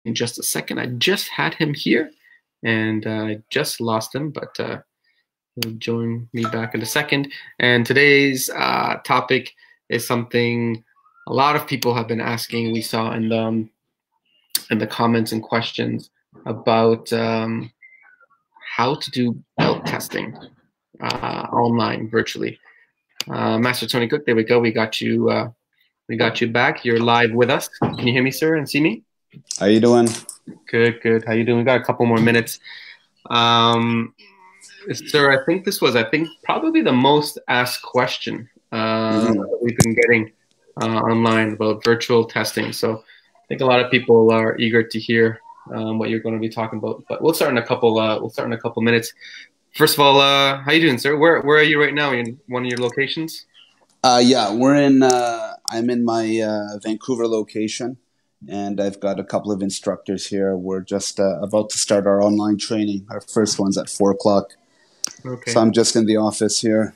in just a second. I just had him here, and I just lost him, but he'll join me back in a second. And today's topic is something a lot of people have been asking. We saw in the comments and questions about how to do belt testing online virtually. Master Tony Cook, there we go. We got you. We got you back. You're live with us. Can you hear me, sir, and see me? How you doing? Good, good. How you doing? We got a couple more minutes. Sir, I think this was, probably the most asked question that we've been getting online about virtual testing. So I think a lot of people are eager to hear what you're going to be talking about. But we'll start in a couple. We'll start in a couple minutes. First of all, how you doing, sir? Where are you right now? In one of your locations? Yeah, I'm in my Vancouver location, and I've got a couple of instructors here. We're just about to start our online training. Our first one's at 4 o'clock. Okay. So I'm just in the office here.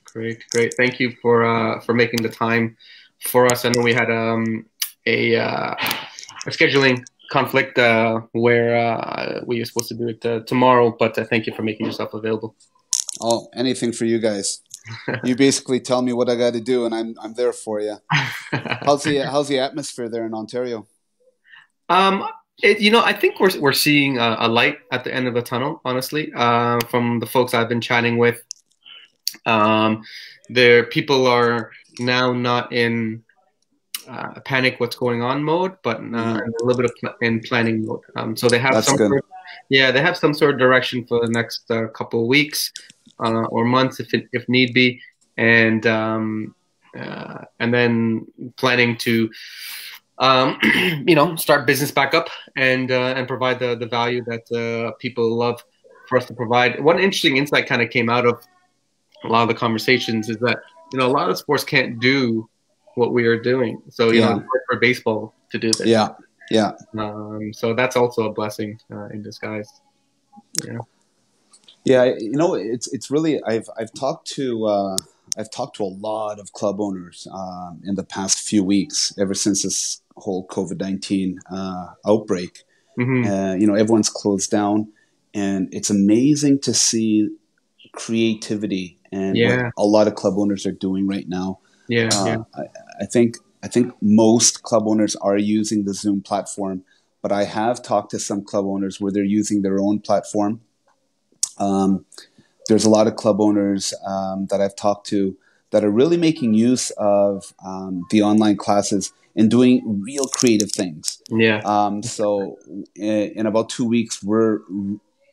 Great, great. Thank you for making the time for us. I know we had a scheduling conflict where we were supposed to do it tomorrow, but thank you for making yourself available. Oh, anything for you guys. You basically tell me what I got to do, and I'm there for you. How's the atmosphere there in Ontario? I think we're seeing a light at the end of the tunnel. Honestly, from the folks I've been chatting with, people are now not in panic what's going on mode, but in a little bit of in planning mode. So they have they have some sort of direction for the next couple of weeks or months if need be, and then planning to start business back up and provide the value that people love for us to provide. One interesting insight kind of came out of a lot of the conversations is that a lot of sports can't do what we are doing. So it's hard for baseball to do this. Yeah. So that's also a blessing in disguise. Yeah. Yeah, it's really I've talked to a lot of club owners in the past few weeks, ever since this whole COVID-19 outbreak. Everyone's closed down, and it's amazing to see creativity and what a lot of club owners are doing right now. I think most club owners are using the Zoom platform, but I have talked to some club owners where they're using their own platform. There's a lot of club owners that I've talked to that are really making use of the online classes and doing real creative things. So in about 2 weeks, we're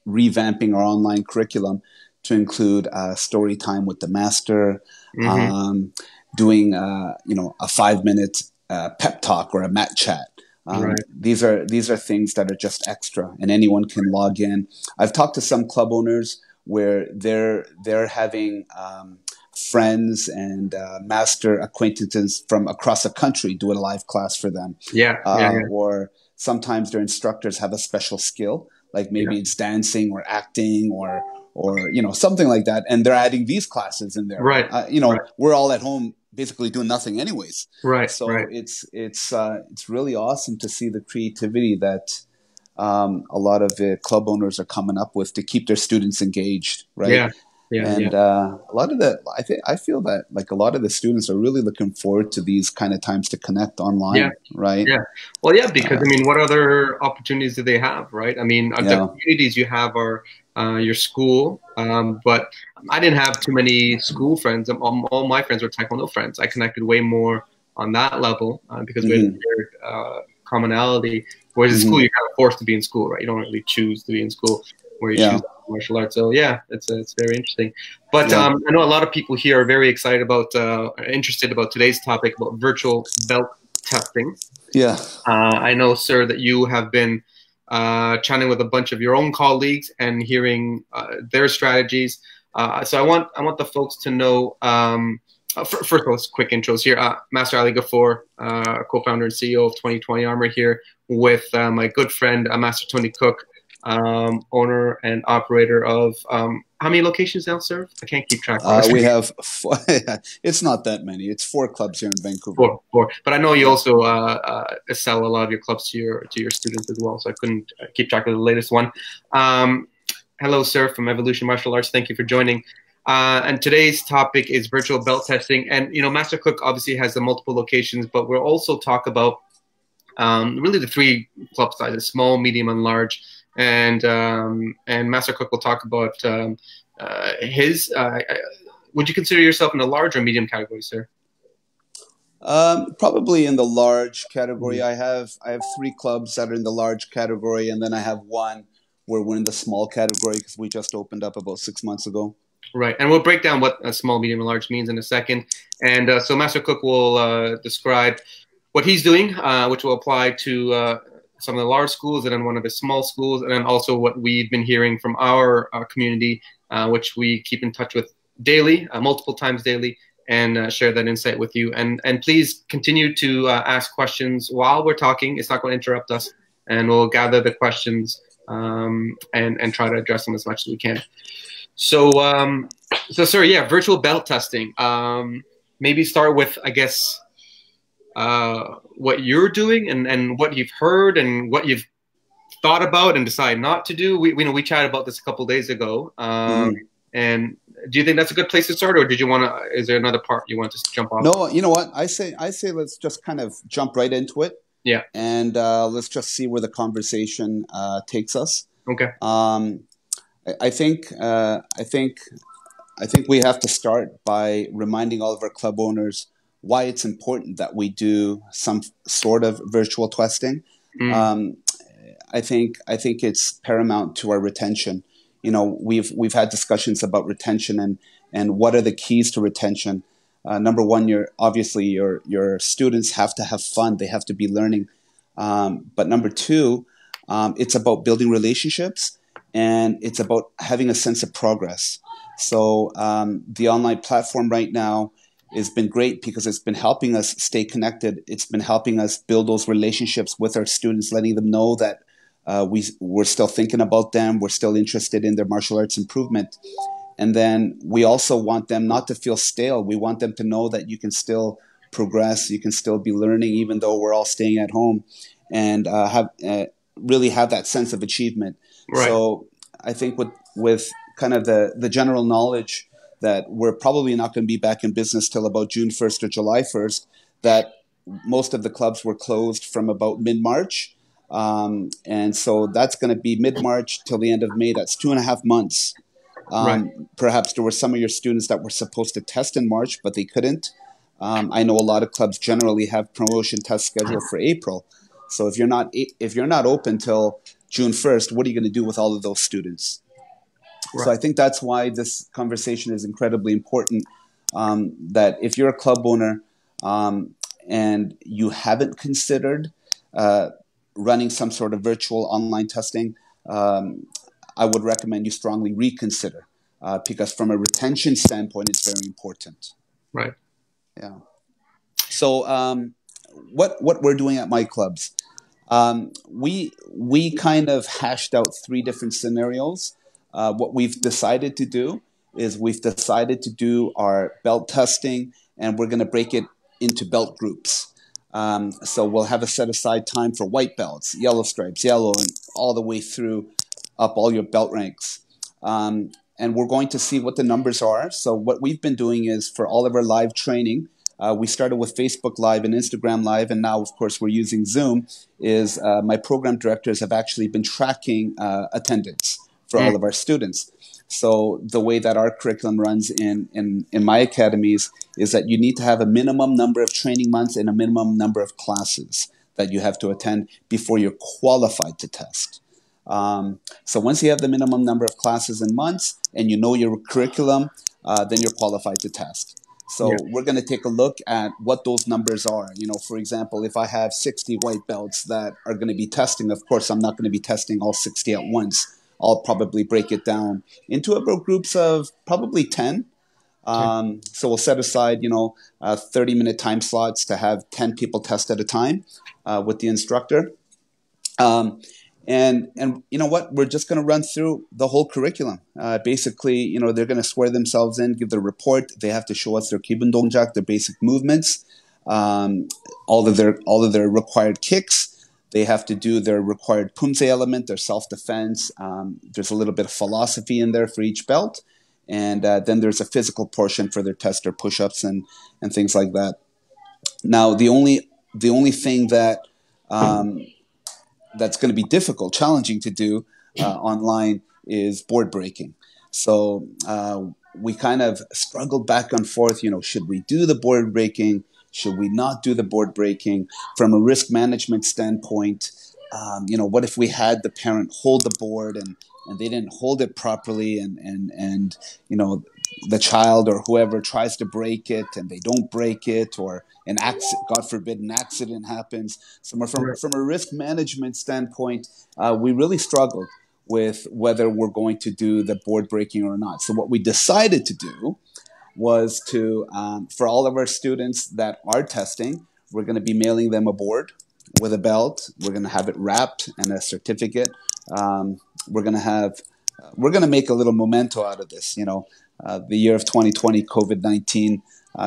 revamping our online curriculum to include story time with the master, doing a 5-minute pep talk or a mat chat. These are things that are just extra, and anyone can log in. I've talked to some club owners where they're having friends and master acquaintances from across the country do a live class for them. Or sometimes their instructors have a special skill, like maybe it's dancing or acting or something like that, and they're adding these classes in there. We're all at home basically doing nothing anyways. It's really awesome to see the creativity that a lot of the club owners are coming up with to keep their students engaged, right? A lot of I feel that like a lot of the students are really looking forward to these kind of times to connect online, right? Because what other opportunities do they have, right? The communities you have are your school, but I didn't have too many school friends. All my friends were Taekwondo friends. I connected way more on that level because we had a shared commonality. Whereas in school, you're kind of forced to be in school, right? You don't really choose to be in school where you choose martial arts. So it's very interesting. But I know a lot of people here are very excited about, interested about today's topic about virtual belt testing. I know, sir, that you have been chatting with a bunch of your own colleagues and hearing their strategies. So I want the folks to know. First of all, quick intros here. Master Ali Ghafour, co-founder and CEO of 2020 Armor, here with my good friend Master Tony Cook, owner and operator of how many locations now, sir? I can't keep track. We have it's not that many. It's 4 clubs here in Vancouver. Four. But I know you also sell a lot of your clubs to your students as well. So I couldn't keep track of the latest one. Hello, sir, from Evolution Martial Arts. Thank you for joining. And today's topic is virtual belt testing. And Master Kook obviously has the multiple locations, but we'll also talk about really the 3 club sizes: small, medium, and large. And Master Kook will talk about his. Would you consider yourself in the large or medium category, sir? Probably in the large category. I have 3 clubs that are in the large category, and then I have 1 where we're in the small category because we just opened up about 6 months ago. Right, and we'll break down what a small, medium, and large means in a second. And so Master Kook will describe what he's doing, which will apply to some of the large schools and then one of the small schools, and then also what we've been hearing from our community, which we keep in touch with daily, multiple times daily, and share that insight with you. And please continue to ask questions while we're talking. It's not going to interrupt us, and we'll gather the questions and try to address them as much as we can. So, sir, yeah, virtual belt testing. Maybe start with, I guess, what you're doing and what you've heard and what you've thought about and decided not to do. We chatted about this a couple of days ago. And do you think that's a good place to start, or is there another part you want to jump off? No, you know what? I say let's just kind of jump right into it. Yeah. And let's just see where the conversation takes us. Okay. I think we have to start by reminding all of our club owners why it's important that we do some sort of virtual testing. I think it's paramount to our retention. We've had discussions about retention and what are the keys to retention. Number one, your students have to have fun; they have to be learning. But number 2, it's about building relationships. And it's about having a sense of progress. So the online platform right now has been great because it's been helping us stay connected. It's been helping us build those relationships with our students, letting them know that we're still thinking about them. We're still interested in their martial arts improvement. And then we also want them not to feel stale. We want them to know that you can still progress. You can still be learning even though we're all staying at home, and really have that sense of achievement. Right. So I think with kind of the general knowledge that we're probably not going to be back in business till about June 1st or July 1st, that most of the clubs were closed from about mid-March. And so that's going to be mid-March till the end of May. That's 2.5 months. Right. Perhaps there were some of your students that were supposed to test in March, but they couldn't. I know a lot of clubs generally have promotion tests scheduled for April. So if you're not open till June 1st, what are you going to do with all of those students? Right. So I think that's why this conversation is incredibly important, that if you're a club owner and you haven't considered running some sort of virtual online testing, I would recommend you strongly reconsider because from a retention standpoint, it's very important. Right. Yeah. So what we're doing at my clubs, we kind of hashed out 3 different scenarios. What we've decided to do is we've decided to do our belt testing, and we're going to break it into belt groups. So we'll have a set aside time for white belts, yellow stripes, yellow, and all the way through up all your belt ranks. And we're going to see what the numbers are. So what we've been doing is for all of our live training, we started with Facebook Live and Instagram Live, and now, of course, we're using Zoom, is my program directors have actually been tracking attendance for all of our students. So the way that our curriculum runs in my academies is that you need to have a minimum number of training months and a minimum number of classes that you have to attend before you're qualified to test. So once you have the minimum number of classes and months and you know your curriculum, then you're qualified to test. So we're going to take a look at what those numbers are. You know, for example, if I have 60 white belts that are going to be testing, of course, I'm not going to be testing all 60 at once. I'll probably break it down into about groups of probably 10. So we'll set aside, 30-minute time slots to have 10 people test at a time with the instructor. And And you know what? We're just going to run through the whole curriculum. Basically, you know, they're going to swear themselves in, give their report. They have to show us their kibun dongjak, their basic movements, all of their required kicks. They have to do their required punze element, their self-defense. There's a little bit of philosophy in there for each belt. And then there's a physical portion for their test, their push-ups and things like that. Now, the only thing that that's going to be difficult, challenging to do online is board breaking. So we kind of struggled back and forth, you know, should we do the board breaking? Should we not do the board breaking? From a risk management standpoint, you know, what if we had the parent hold the board and they didn't hold it properly and you know, the child or whoever tries to break it and they don't break it, or an accident, God forbid, an accident happens. So from a risk management standpoint, we really struggled with whether we're going to do the board breaking or not. So what we decided to do was to, for all of our students that are testing, we're going to be mailing them a board with a belt. We're going to have it wrapped and a certificate. We're going to make a little memento out of this, you know. The year of 2020, COVID-19,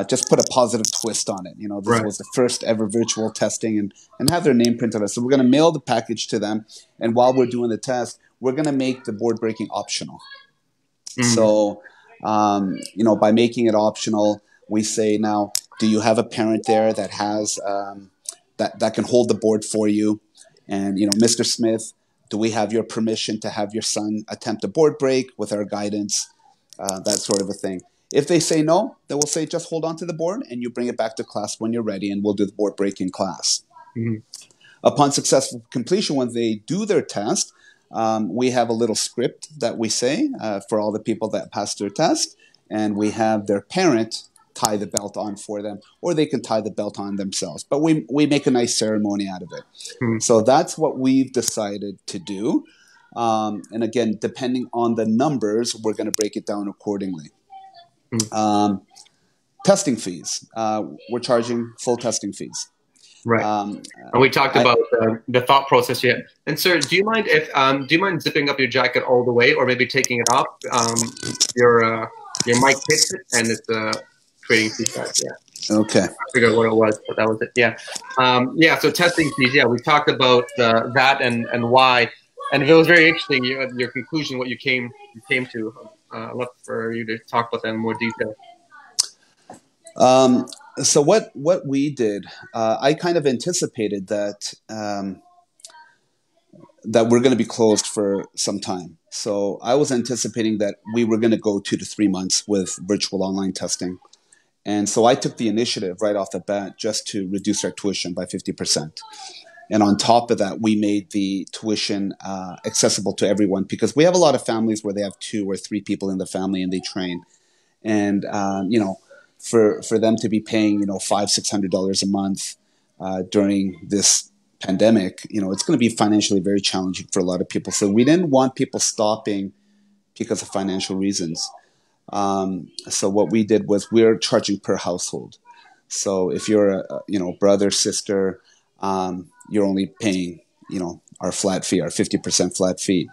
just put a positive twist on it. You know, this was the first ever virtual testing and have their name printed on it. So we're going to mail the package to them. And while we're doing the test, we're going to make the board breaking optional. So, you know, by making it optional, we say now, do you have a parent there that has, that can hold the board for you? And, you know, Mr. Smith, do we have your permission to have your son attempt a board break with our guidance? That sort of a thing. If they say no, then we'll say just hold on to the board and you bring it back to class when you're ready, and we'll do the board break in class. Upon successful completion, when they do their test, we have a little script that we say for all the people that pass their test, and we have their parent tie the belt on for them, or they can tie the belt on themselves. But we make a nice ceremony out of it. So that's what we've decided to do. And again, depending on the numbers, we're going to break it down accordingly. Testing fees. We're charging full testing fees. And we talked about the thought process yet. And sir, do you mind zipping up your jacket all the way, or maybe taking it off? Your mic hits it, and it's creating feedback. Yeah. Okay. I figured what it was, but that was it. Yeah. Yeah. So testing fees. Yeah, we talked about that and why. And it was very interesting, your conclusion, what you came to. I'd love for you to talk about that in more detail. So what we did, I kind of anticipated that that we're going to be closed for some time. So I was anticipating that we were going to go 2 to 3 months with virtual online testing. And so I took the initiative right off the bat just to reduce our tuition by 50%. And on top of that, we made the tuition accessible to everyone, because we have a lot of families where they have 2 or 3 people in the family and they train. And, you know, for them to be paying, you know, $500-$600 a month during this pandemic, you know, it's going to be financially very challenging for a lot of people. So we didn't want people stopping because of financial reasons. So what we did was we're charging per household. So if you're a you know, brother, sister, you're only paying, you know, our flat fee, our 50% flat fee.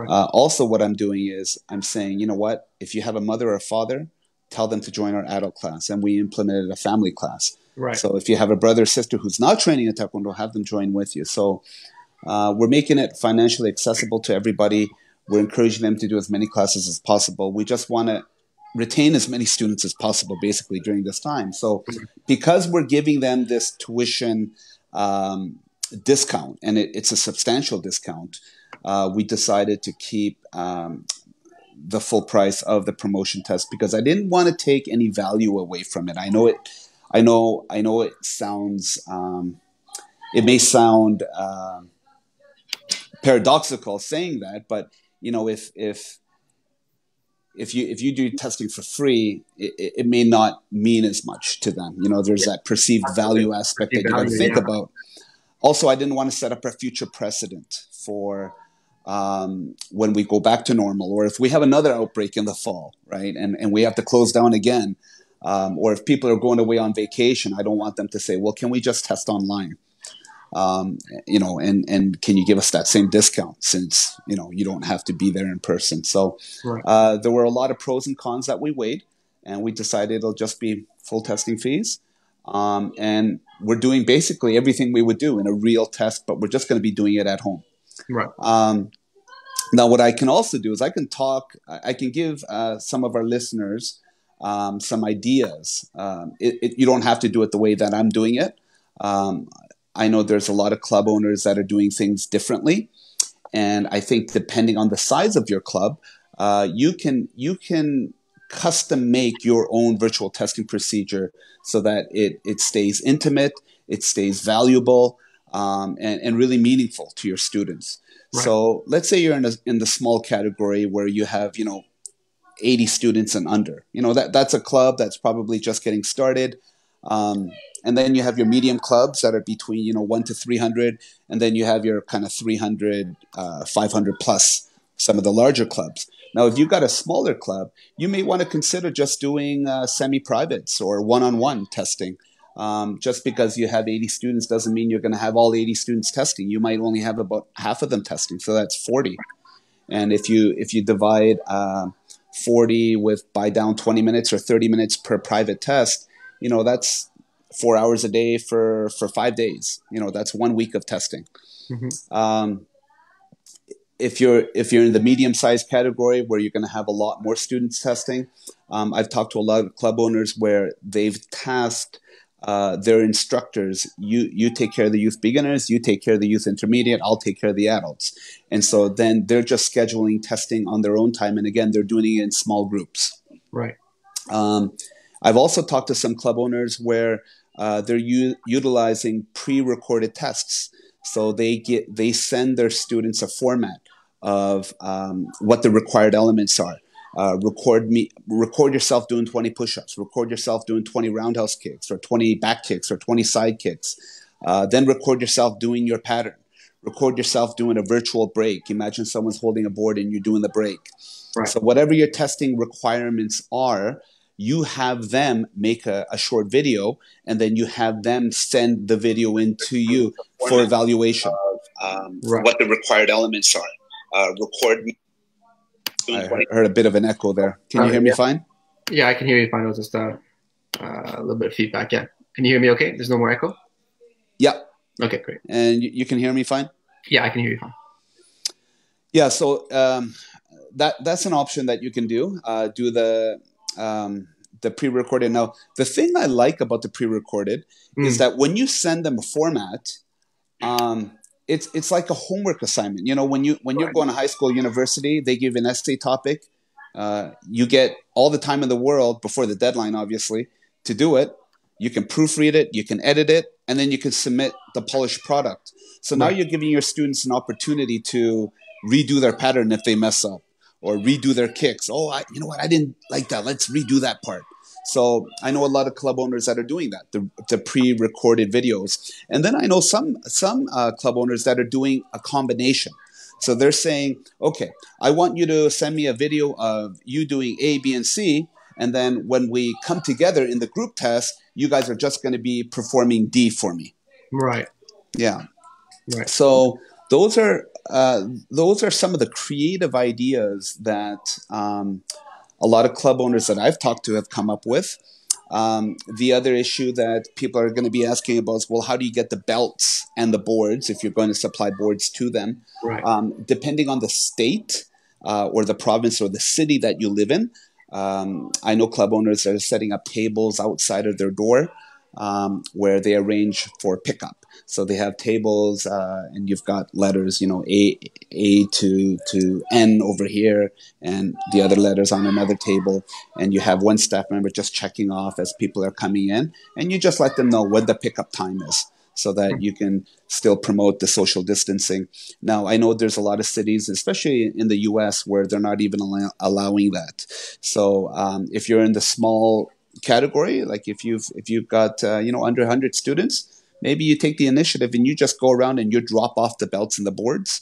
Also, what I'm doing is I'm saying, you know what, if you have a mother or a father, tell them to join our adult class. And we implemented a family class. So if you have a brother or sister who's not training in Taekwondo, have them join with you. So we're making it financially accessible to everybody. We're encouraging them to do as many classes as possible. We just want to retain as many students as possible, basically, during this time. So because we're giving them this tuition discount, and it's a substantial discount, we decided to keep the full price of the promotion test, because I didn't want to take any value away from it. I know it sounds, it may sound paradoxical saying that, but you know, if you do testing for free, it may not mean as much to them. You know, there's that perceived value aspect that you got to think about. Also, I didn't want to set up a future precedent for when we go back to normal, or if we have another outbreak in the fall, right? And we have to close down again. Or if people are going away on vacation, I don't want them to say, well, can we just test online? and can you give us that same discount since, you don't have to be there in person. So there were a lot of pros and cons that we weighed, and we decided it'll just be full testing fees. And we're doing basically everything we would do in a real test, but we're just going to be doing it at home. Right. Now, what I can also do is I can give some of our listeners some ideas. You don't have to do it the way that I'm doing it. I know there's a lot of club owners that are doing things differently. And I think depending on the size of your club, you can custom make your own virtual testing procedure so that it stays intimate, it stays valuable, and really meaningful to your students. Right. So let's say you're in the small category where you have, 80 students and under. That's a club that's probably just getting started. And then you have your medium clubs that are between, 1 to 300. And then you have your kind of 300, 500 plus, some of the larger clubs. Now, if you've got a smaller club, you may want to consider just doing semi-privates or one-on-one testing. Just because you have 80 students doesn't mean you're going to have all 80 students testing. You might only have about half of them testing. So that's 40. And if you divide 40 by down 20 minutes or 30 minutes per private test, that's 4 hours a day for 5 days. That's 1 week of testing. Mm-hmm. If you're in the medium-sized category where you're going to have a lot more students testing, I've talked to a lot of club owners where they've tasked their instructors. You take care of the youth beginners, you take care of the youth intermediate, I'll take care of the adults. And so then they're just scheduling testing on their own time. And again, they're doing it in small groups. Right. I've also talked to some club owners where they're utilizing pre-recorded tests. So they send their students a format of what the required elements are. Record yourself doing 20 push-ups, record yourself doing 20 roundhouse kicks or 20 back kicks or 20 side kicks. Then record yourself doing your pattern. Record yourself doing a virtual break. Imagine someone's holding a board and you're doing the break. Right. So whatever your testing requirements are, you have them make a short video, and then you have them send the video in to you for evaluation of what the required elements are. I heard a bit of an echo there. Can you hear me fine? Yeah, I can hear you fine. It was just a little bit of feedback. Yeah. Can you hear me okay? There's no more echo? Yeah. Okay, great. And you can hear me fine? Yeah, I can hear you fine. Yeah, so that's an option that you can do. Do the pre-recorded. Now, the thing I like about the pre-recorded is that when you send them a format, it's like a homework assignment. When you're going to high school, university, they give an essay topic. You get all the time in the world before the deadline, obviously, to do it. You can proofread it, you can edit it, and then you can submit the polished product. So now you're giving your students an opportunity to redo their pattern if they mess up, or redo their kicks. Oh, you know what? I didn't like that. Let's redo that part. So I know a lot of club owners that are doing that, the pre-recorded videos. And then I know some club owners that are doing a combination. So they're saying, okay, I want you to send me a video of you doing A, B, and C. And then when we come together in the group test, you guys are just going to be performing D for me. Right. Yeah. Right. So those are some of the creative ideas that a lot of club owners that I've talked to have come up with. The other issue that people are going to be asking about is, well, how do you get the belts and the boards if you're going to supply boards to them? Right. Depending on the state or the province or the city that you live in, I know club owners that are setting up tables outside of their door where they arrange for pickup. So they have tables and you've got letters, A to N over here and the other letters on another table. And you have one staff member just checking off as people are coming in. And you just let them know what the pickup time is so that you can still promote the social distancing. Now, I know there's a lot of cities, especially in the US, where they're not even allowing that. So if you're in the small category, like if you've got under 100 students, maybe you take the initiative and you just go around and you drop off the belts and the boards.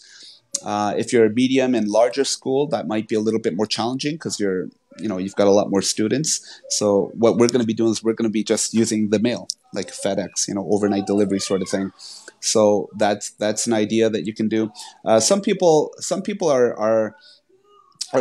If you're a medium and larger school, that might be a little bit more challenging because you've got a lot more students. So what we're going to be doing is we're going to be just using the mail. like FedEx, overnight delivery sort of thing. So that's an idea that you can do. Some people are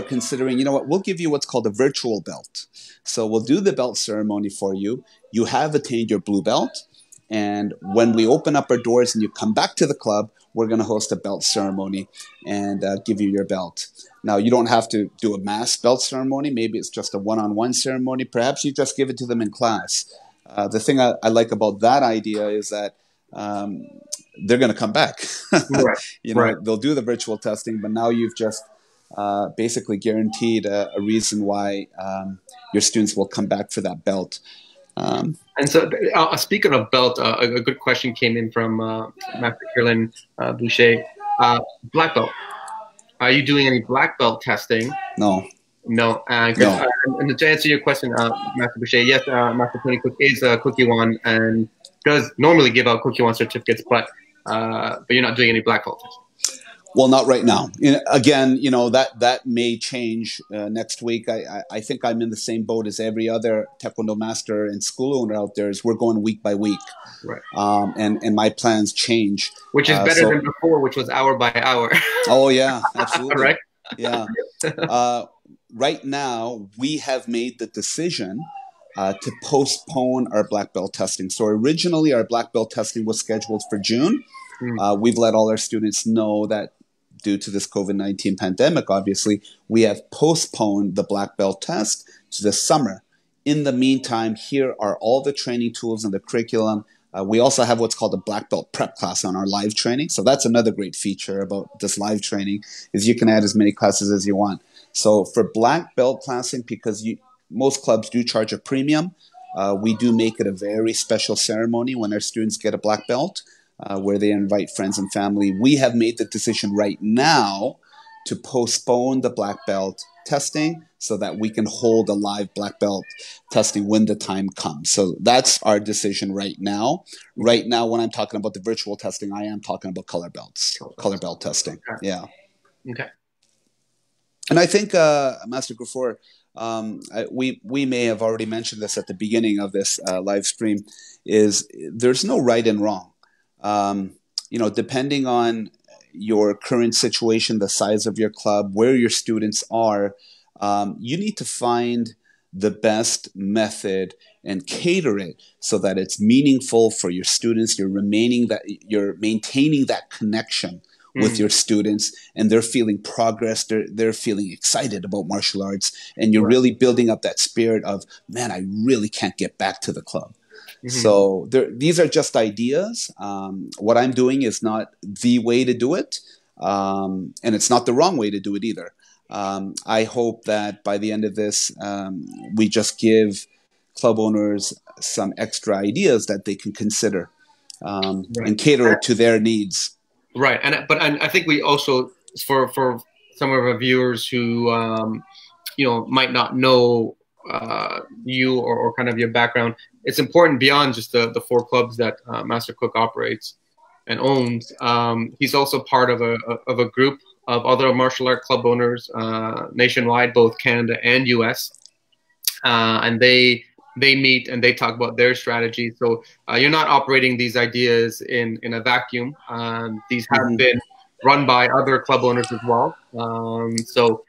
considering, we'll give you what's called a virtual belt. So we'll do the belt ceremony for you. You have attained your blue belt. And when we open up our doors and you come back to the club, we're going to host a belt ceremony and give you your belt. Now, you don't have to do a mass belt ceremony. Maybe it's just a one-on-one ceremony. Perhaps you just give it to them in class. The thing I like about that idea is that they're going to come back. Right. They'll do the virtual testing, but now you've just basically guaranteed a reason why your students will come back for that belt. And so, speaking of belt, a good question came in from Master Kirlan Boucher. Black belt. Are you doing any black belt testing? No. No. And to answer your question, Master Boucher, yes, Master Tony Kook is a Kookyuan and does normally give out Kookyuan certificates, but you're not doing any black belt testing. Well, not right now. Again, that may change next week. I think I'm in the same boat as every other Taekwondo master and school owner out there. Is we're going week by week, right? And my plans change, which is better than before, which was hour by hour. Oh yeah, absolutely. Right? Yeah. Right now, we have made the decision to postpone our black belt testing. So originally, our black belt testing was scheduled for June. We've let all our students know that due to this COVID-19 pandemic, obviously, we have postponed the black belt test to the summer. In the meantime, here are all the training tools and the curriculum. We also have what's called a black belt prep class on our live training. So that's another great feature about this live training is you can add as many classes as you want. So for black belt classing, because most clubs do charge a premium, we do make it a very special ceremony when our students get a black belt. Where they invite friends and family. We have made the decision right now to postpone the black belt testing so that we can hold a live black belt testing when the time comes. So that's our decision right now. Right now, when I'm talking about the virtual testing, I am talking about color belts, color belt testing. Okay. Yeah. Okay. And I think, Master Gafoor, we may have already mentioned this at the beginning of this live stream, is there's no right and wrong. Depending on your current situation, the size of your club, where your students are, you need to find the best method and cater it so that it's meaningful for your students. You're maintaining that connection with your students, and they're feeling progress. They're feeling excited about martial arts, and you're really building up that spirit of, man, I really can't get back to the club. So these are just ideas. What I'm doing is not the way to do it, and it's not the wrong way to do it either. I hope that by the end of this, we just give club owners some extra ideas that they can consider and cater it to their needs. Right, and I think we also, for some of our viewers who might not know you or kind of your background, it's important beyond just the 4 clubs that Master Kook operates and owns. He's also part of a group of other martial art club owners nationwide, both Canada and US, and they meet and they talk about their strategy. So you're not operating these ideas in a vacuum. These have been run by other club owners as well. So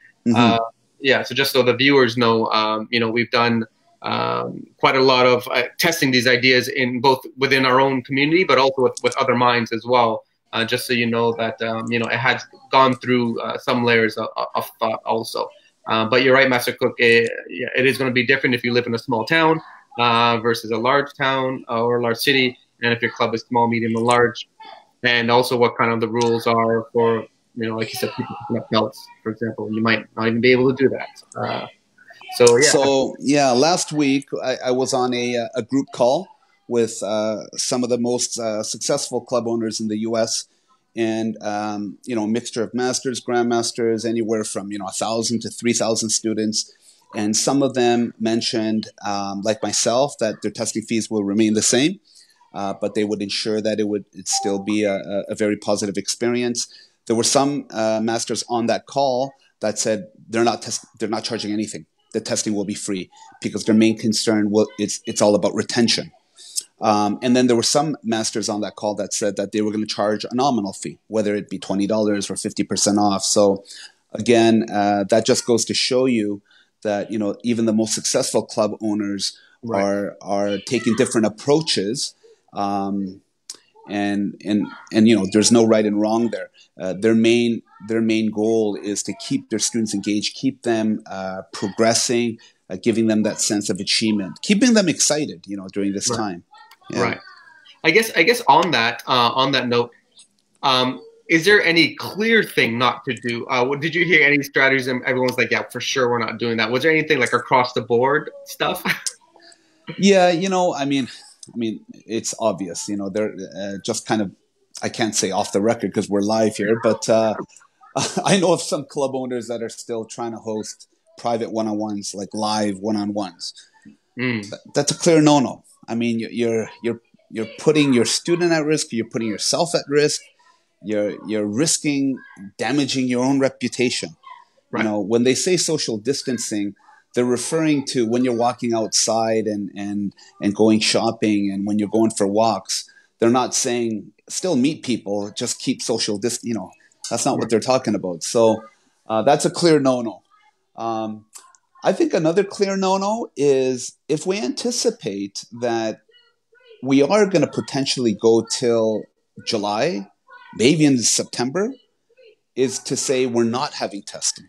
just so the viewers know, we've done quite a lot of testing these ideas in both within our own community, but also with other minds as well. Just so you know that it has gone through some layers of thought also. But you're right, Master Kook. It is going to be different if you live in a small town versus a large town or a large city, and if your club is small, medium, or large, and also what kind of the rules are for, like you said, people picking up belts, for example. You might not even be able to do that. So last week I was on a group call with some of the most successful club owners in the U.S. and a mixture of masters, grandmasters, anywhere from 1,000 to 3,000 students. And some of them mentioned, like myself, that their testing fees will remain the same, but they would ensure that it'd still be a very positive experience. There were some masters on that call that said they're not charging anything. The testing will be free because their main concern it's all about retention. And then there were some masters on that call that said that they were going to charge a nominal fee, whether it be $20 or 50% off. So again, that just goes to show you that, you know, even the most successful club owners are taking different approaches. And you know, there's no right and wrong there. Their main goal is to keep their students engaged, keep them progressing, giving them that sense of achievement, keeping them excited, you know, during this time. Yeah. Right. I guess on that note, is there any clear thing not to do? Did you hear any strategies? And everyone's like, yeah, for sure, we're not doing that. Was there anything like across the board stuff? Yeah, you know, I mean, it's obvious, you know, they're just kind of, I can't say off the record because we're live here, but I know of some club owners that are still trying to host private one-on-ones, like live one-on-ones. That's a clear no-no. I mean, you're putting your student at risk. You're putting yourself at risk. You're risking damaging your own reputation. Right. You know, when they say social distancing, they're referring to when you're walking outside and going shopping and when you're going for walks. They're not saying still meet people, just keep social distance. You know, that's not what they're talking about. So that's a clear no-no. I think another clear no-no is if we anticipate that we are going to potentially go till July, maybe in September, is to say we're not having testing.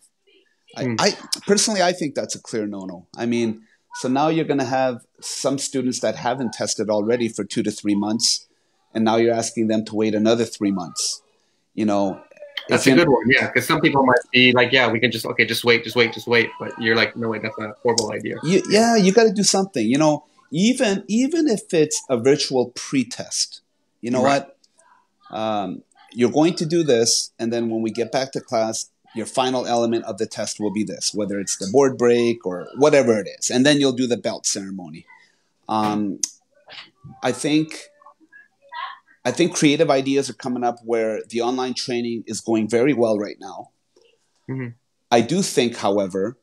I personally, I think that's a clear no-no. I mean, so now you're going to have some students that haven't tested already for 2 to 3 months, and now you're asking them to wait another 3 months. You know, that's a good one, yeah. Because some people might be like, yeah, we can just wait. But you're like, no, wait, that's a horrible idea. Yeah, you got to do something. You know, even if it's a virtual pre-test, you know what? You're going to do this, and then when we get back to class, your final element of the test will be this, whether it's the board break or whatever it is. And then you'll do the belt ceremony. I think creative ideas are coming up where the online training is going very well right now. I do think, however,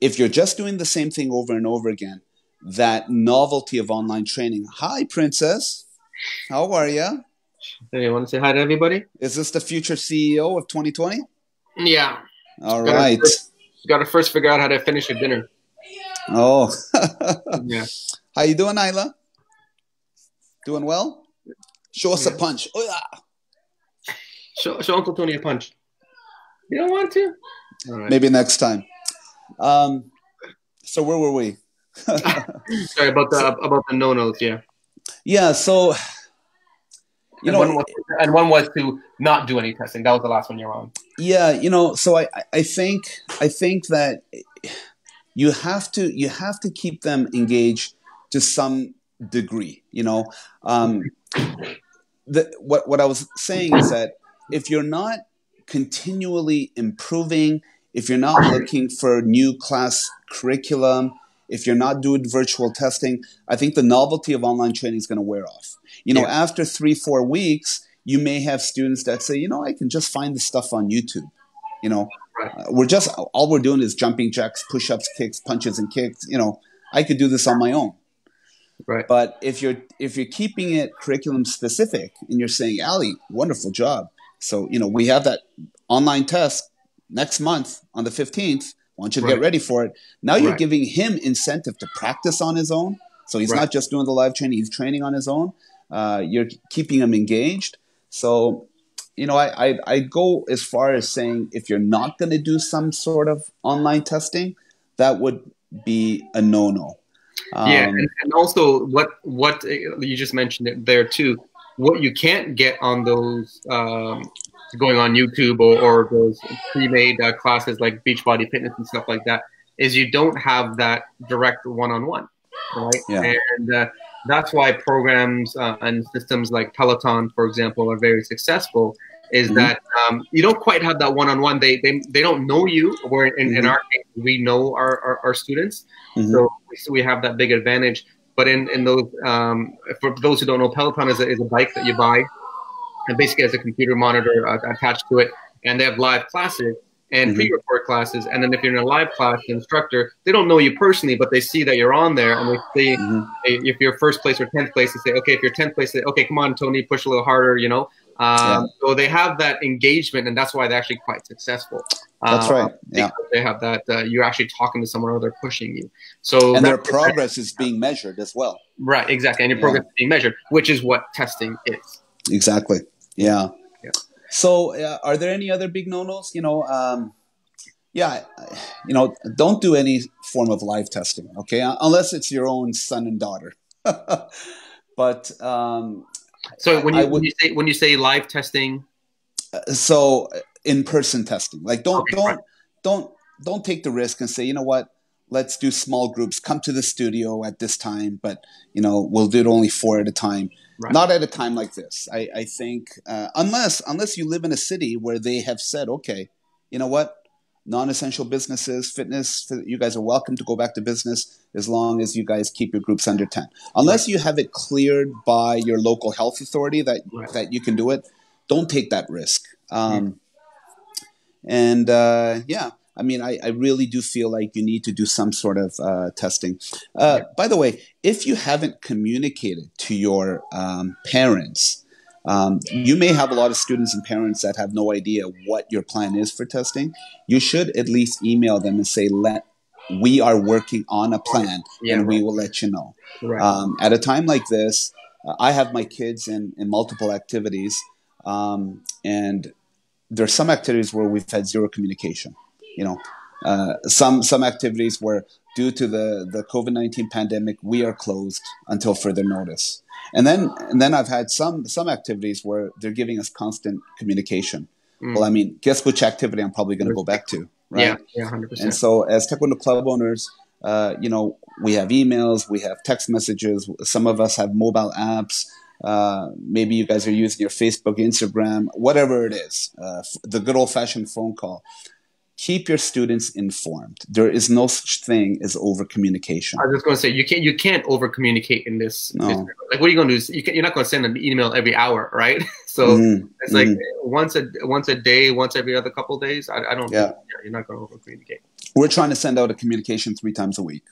if you're just doing the same thing over and over again, that novelty of online training. Hi, Princess. How are you? Hey, you want to say hi to everybody? Is this the future CEO of 2020? Yeah. All right. Got to first figure out how to finish your dinner. Oh. Yeah. How you doing, Isla? Doing well? Show us a punch. Oh, yeah. Show Uncle Tony a punch. You don't want to? All right. Maybe next time. So where were we? Sorry about the no-nos. Yeah. Yeah. So. You know, one was to not do any testing. That was the last one you're on. Yeah, you know, so I think that you have to keep them engaged to some degree. You know, what I was saying is that if you're not continually improving, if you're not looking for new class curriculum, if you're not doing virtual testing, I think the novelty of online training is going to wear off. You know, after 3-4 weeks, you may have students that say, you know, I can just find the stuff on YouTube. You know, all we're doing is jumping jacks, push-ups, kicks, punches, and kicks. You know, I could do this on my own. Right. But if you're keeping it curriculum specific and you're saying, Ali, wonderful job. So, you know, we have that online test next month on the 15th. I want you to get ready for it. Now you're giving him incentive to practice on his own. So he's not just doing the live training, he's training on his own. You're keeping him engaged. So, you know, I go as far as saying if you're not going to do some sort of online testing, that would be a no-no. And also what you just mentioned it there too, what you can't get on those going on YouTube or those pre-made classes like Beachbody Fitness and stuff like that is you don't have that direct one-on-one, right? Yeah. And that's why programs and systems like Peloton, for example, are very successful. Is that you don't quite have that one-on-one. They don't know you. Where in our case, we know our students, so we have that big advantage. But in those for those who don't know, Peloton is a bike that you buy, and basically has a computer monitor attached to it, and they have live classes. and pre-record classes. And then if you're in a live class, the instructor, they don't know you personally, but they see that you're on there, and they see if you're first place or 10th place, they say, okay, if you're 10th place, they say, okay, come on, Tony, push a little harder, you know. So they have that engagement, and that's why they're actually quite successful. That's right. Yeah, they have that. You're actually talking to someone, or they're pushing you. So and their progress is being measured as well. Right. Exactly. And your progress is being measured, which is what testing is. Exactly. Yeah. So, are there any other big no-nos? You know, don't do any form of live testing, okay? Unless it's your own son and daughter. But so when you say live testing, so in-person testing, like don't take the risk and say, you know what, let's do small groups. Come to the studio at this time, but you know, we'll do it only 4 at a time. Right. Not at a time like this. I think unless you live in a city where they have said, okay, you know what, non-essential businesses, fitness, you guys are welcome to go back to business as long as you guys keep your groups under 10. Unless you have it cleared by your local health authority that you can do it, don't take that risk. I mean, I really do feel like you need to do some sort of testing. By the way, if you haven't communicated to your parents, you may have a lot of students and parents that have no idea what your plan is for testing. You should at least email them and say, we are working on a plan, and we will let you know. Right. At a time like this, I have my kids in multiple activities, and there are some activities where we've had zero communication. You know, some activities where, due to the COVID-19 pandemic, we are closed until further notice. And then I've had some activities where they're giving us constant communication. Well, I mean, guess which activity I'm probably going to go back to, right? Yeah, 100%. And so, as Taekwondo club owners, you know, we have emails, we have text messages. Some of us have mobile apps. Maybe you guys are using your Facebook, Instagram, whatever it is. The good old-fashioned phone call. Keep your students informed. There is no such thing as over communication. I was just going to say you can't over communicate in this. No. Like, what are you going to do? You're not going to send an email every hour, right? So it's like once a day, once every other couple of days. I don't. Yeah. You're not going to over communicate. We're trying to send out a communication 3 times a week.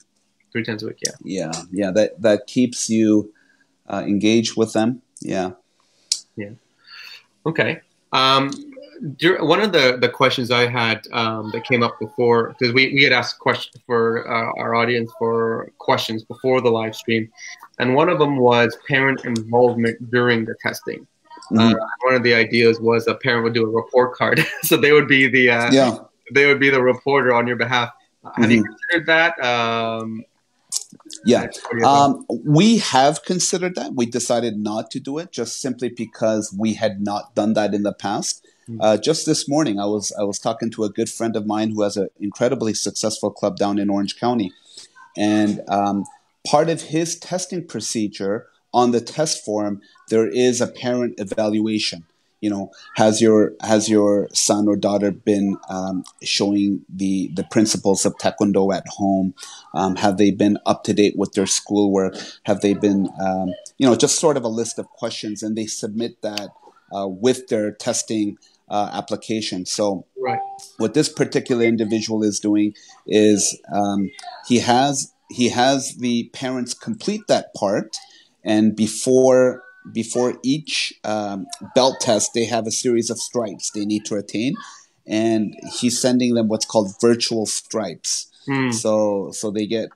3 times a week, yeah. Yeah. That keeps you engaged with them. Yeah. Yeah. Okay. One of the questions I had that came up before, because we had asked questions for our audience for questions before the live stream, and one of them was parent involvement during the testing. One of the ideas was a parent would do a report card, so they would be the reporter on your behalf. Have you considered that? We have considered that. We decided not to do it just simply because we had not done that in the past. Just this morning, I was talking to a good friend of mine who has an incredibly successful club down in Orange County, and part of his testing procedure on the test form, there is a parent evaluation. You know, has your son or daughter been showing the principles of Taekwondo at home? Have they been up to date with their schoolwork? Have they been, just sort of a list of questions, and they submit that with their testing application. So what this particular individual is doing is he has the parents complete that part, and before each belt test, they have a series of stripes they need to attain, and he's sending them what's called virtual stripes. So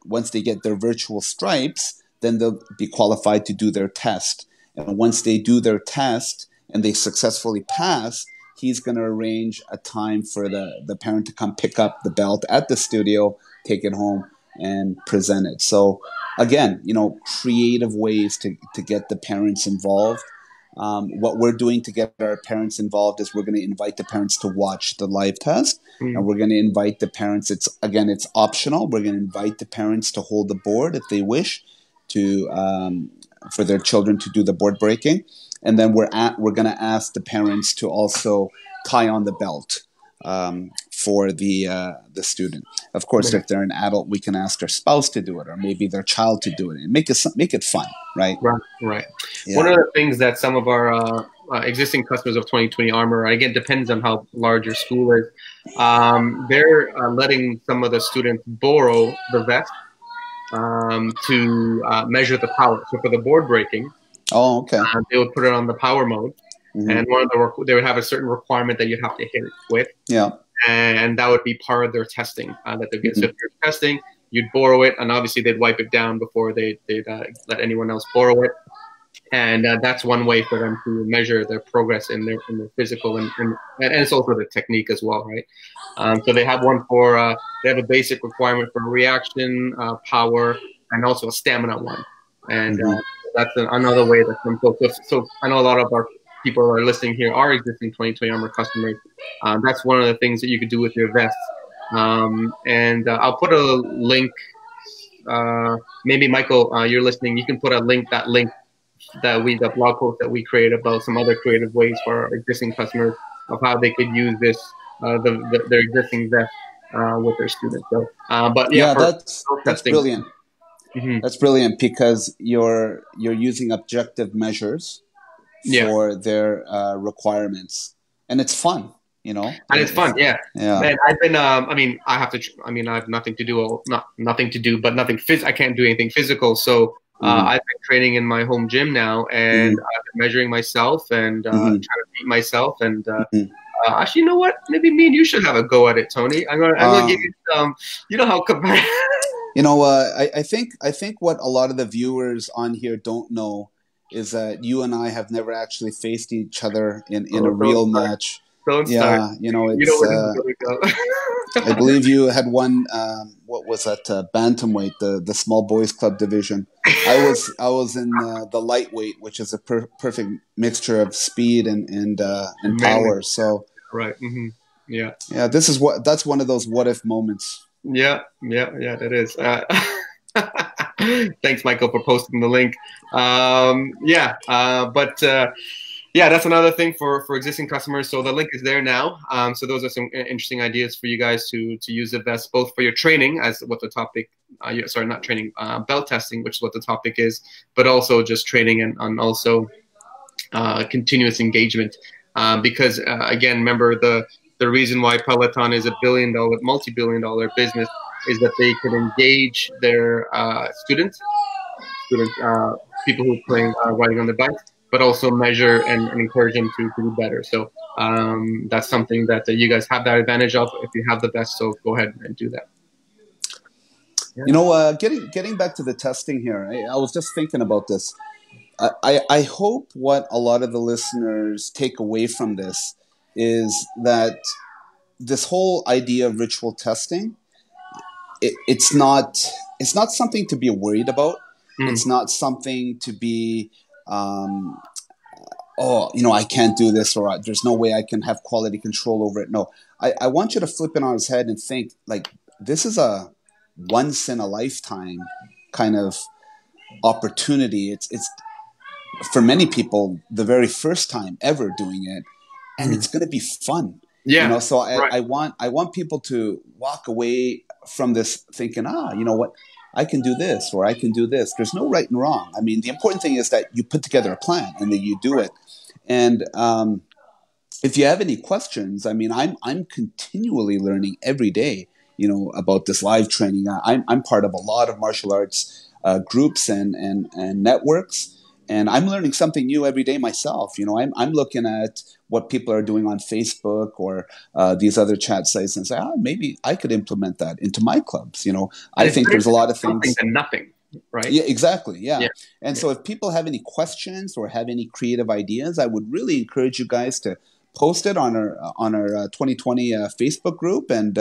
once they get their virtual stripes, then they'll be qualified to do their test. And once they do their test and they successfully pass, he's going to arrange a time for the parent to come pick up the belt at the studio, take it home, and present it. So again, creative ways to get the parents involved. What we're doing to get our parents involved is we're going to invite the parents to watch the live test, and we're going to invite the parents. It's optional. We're going to invite the parents to hold the board if they wish to, for their children to do the board breaking. And then we're going to ask the parents to also tie on the belt for the student. Of course, if they're an adult, we can ask their spouse to do it, or maybe their child to do it, and make it fun, right? Right. Yeah. One of the things that some of our existing customers of 2020 Armor, again, depends on how large your school is. They're letting some of the students borrow the vest to measure the power. So for the board breaking, they would put it on the power mode, and they would have a certain requirement that you have to hit it with. Yeah. And that would be part of their testing that they get. So if you're testing, you'd borrow it, and obviously they'd wipe it down before they'd let anyone else borrow it. And that's one way for them to measure their progress in their physical, and it's also the technique as well, right? So they have one for they have a basic requirement for reaction, power, and also a stamina one. And that's another way that some folks. So I know a lot of our people who are listening here are existing 2020 Armor customers. That's one of the things that you could do with your vests. And I'll put a link. Maybe Michael, you're listening. You can put that link the blog post that we created about some other creative ways for our existing customers of how they could use this their existing vest with their students. So, but yeah, that's brilliant. That's brilliant because you're using objective measures for their requirements, and it's fun. You know, and it's fun, yeah. And I've been, I have nothing to do, but I can't do anything physical. So I've been training in my home gym now, and I've been measuring myself and trying to beat myself. And actually, you know what? Maybe me and you should have a go at it, Tony. I'm gonna give you some. You know how competitive. You know, I think what a lot of the viewers on here don't know is that you and I have never actually faced each other in a real match. Don't start. You know, it's. I believe you had won. What was that? Bantamweight, the small boys club division. I was in the lightweight, which is a perfect mixture of speed and power. So right. Yeah. Yeah. That's one of those what if moments. Yeah. That is. Thanks, Michael, for posting the link. Yeah, that's another thing for existing customers. So the link is there now. So those are some interesting ideas for you guys to use the vest, both for your training, as what the topic, not training, belt testing, which is what the topic is, but also just training and also continuous engagement. Because again, remember the reason why Peloton is a multi-billion-dollar business is that they can engage their students, people who are playing riding on the bike, but also measure and encourage them to do better. So that's something that you guys have that advantage of if you have the best. So go ahead and do that. Yeah. You know, getting back to the testing here, I was just thinking about this. I hope what a lot of the listeners take away from this is that this whole idea of ritual testing, it's not something to be worried about. It's not something to be I can't do this, or there's no way I can have quality control over it. No, I want you to flip it on its head and think like this is a once in a lifetime kind of opportunity. It's for many people the very first time ever doing it, and it's going to be fun. Yeah. You know, so I want people to walk away from this thinking, you know what? I can do this, or I can do this. There's no right and wrong. I mean, the important thing is that you put together a plan and that you do it. And if you have any questions, I mean, I'm continually learning every day, you know, about this live training. I'm part of a lot of martial arts groups and networks, and I'm learning something new every day myself. You know, I'm looking at what people are doing on Facebook or these other chat sites and say, maybe I could implement that into my clubs. You know, I think there's a lot of things. And nothing, right? Yeah, exactly. Yeah. And so if people have any questions or have any creative ideas, I would really encourage you guys to post it on our 2020 Facebook group and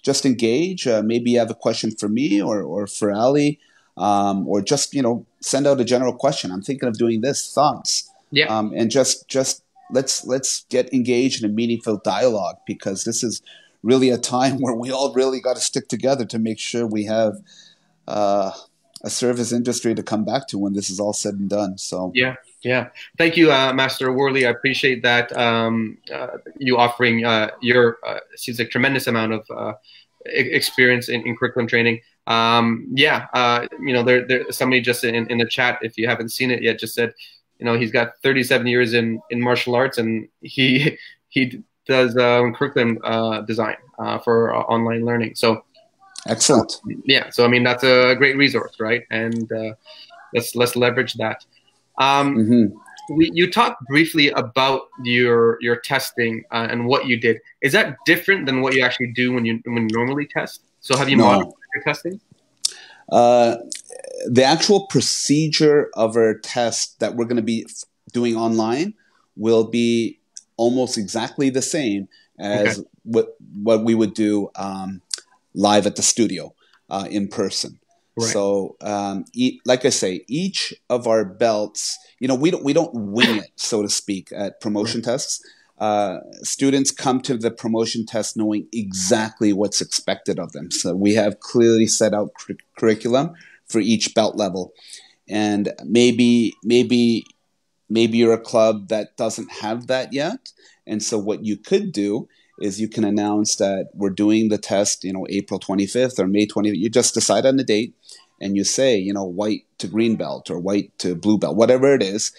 just engage. Maybe you have a question for me or for Ali, or just, you know, send out a general question. I'm thinking of doing this. Thoughts. Yeah. And just let's get engaged in a meaningful dialogue, because this is really a time where we all really got to stick together to make sure we have a service industry to come back to when this is all said and done. So yeah. Thank you, Master Worley. I appreciate that you offering your seems like tremendous amount of experience in curriculum training. You know, there somebody just in the chat, if you haven't seen it yet, just said, he's got 37 years in martial arts, and he does curriculum design for online learning. So excellent. Yeah, so I mean that's a great resource, right? And let's leverage that. You talked briefly about your testing and what you did. Is that different than what you actually do when you normally test? So have you modified your testing? The actual procedure of our test that we're going to be doing online will be almost exactly the same as what we would do live at the studio in person. Right. So, like I say, each of our belts, we don't wing it, so to speak, at promotion tests. Students come to the promotion test knowing exactly what's expected of them. So we have clearly set out curriculum for each belt level, and maybe you're a club that doesn't have that yet. And so what you could do is you can announce that we're doing the test, April 25th or May 20th. You just decide on the date and you say, white to green belt or white to blue belt, whatever it is.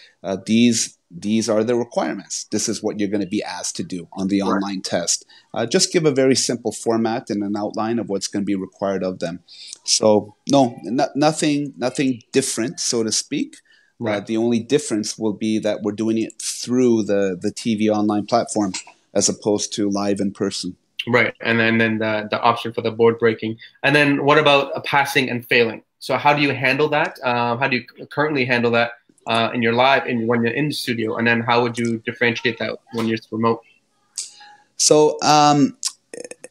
These are the requirements. This is what you're going to be asked to do on the online test. Just give a very simple format and an outline of what's going to be required of them. So no, nothing different, so to speak. Right. The only difference will be that we're doing it through the TV online platform as opposed to live in person. Right, and then the option for the board breaking. And then what about passing and failing? So how do you handle that? How do you currently handle that in your live and when you're in the studio? And then how would you differentiate that when you're remote? So,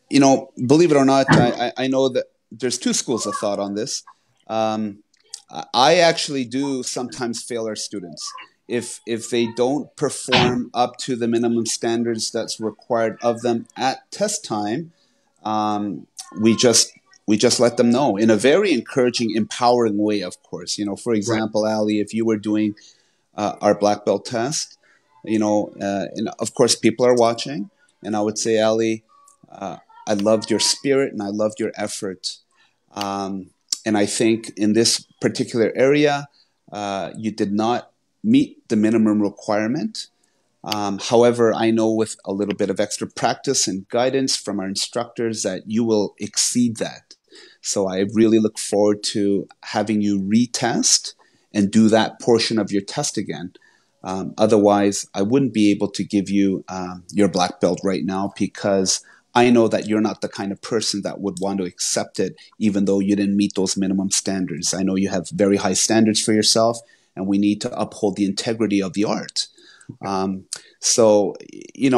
believe it or not, I know that there's two schools of thought on this. I actually do sometimes fail our students. If they don't perform up to the minimum standards that's required of them at test time, we just let them know in a very encouraging, empowering way, of course. For example, Ali, if you were doing our black belt test, and of course people are watching, and I would say, Ali, I loved your spirit and I loved your effort. And I think in this particular area, you did not meet the minimum requirement. However, I know with a little bit of extra practice and guidance from our instructors that you will exceed that. So I really look forward to having you retest and do that portion of your test again. Otherwise, I wouldn't be able to give you your black belt right now because I know that you're not the kind of person that would want to accept it even though you didn't meet those minimum standards. I know you have very high standards for yourself, and we need to uphold the integrity of the art. So, you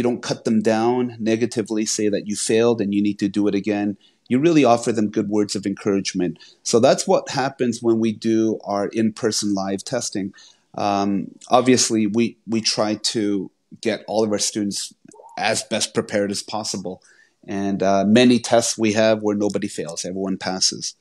don't cut them down negatively, say that you failed and you need to do it again. You really offer them good words of encouragement. So that's what happens when we do our in-person live testing. Obviously, we try to get all of our students as best prepared as possible. And many tests we have where nobody fails, everyone passes.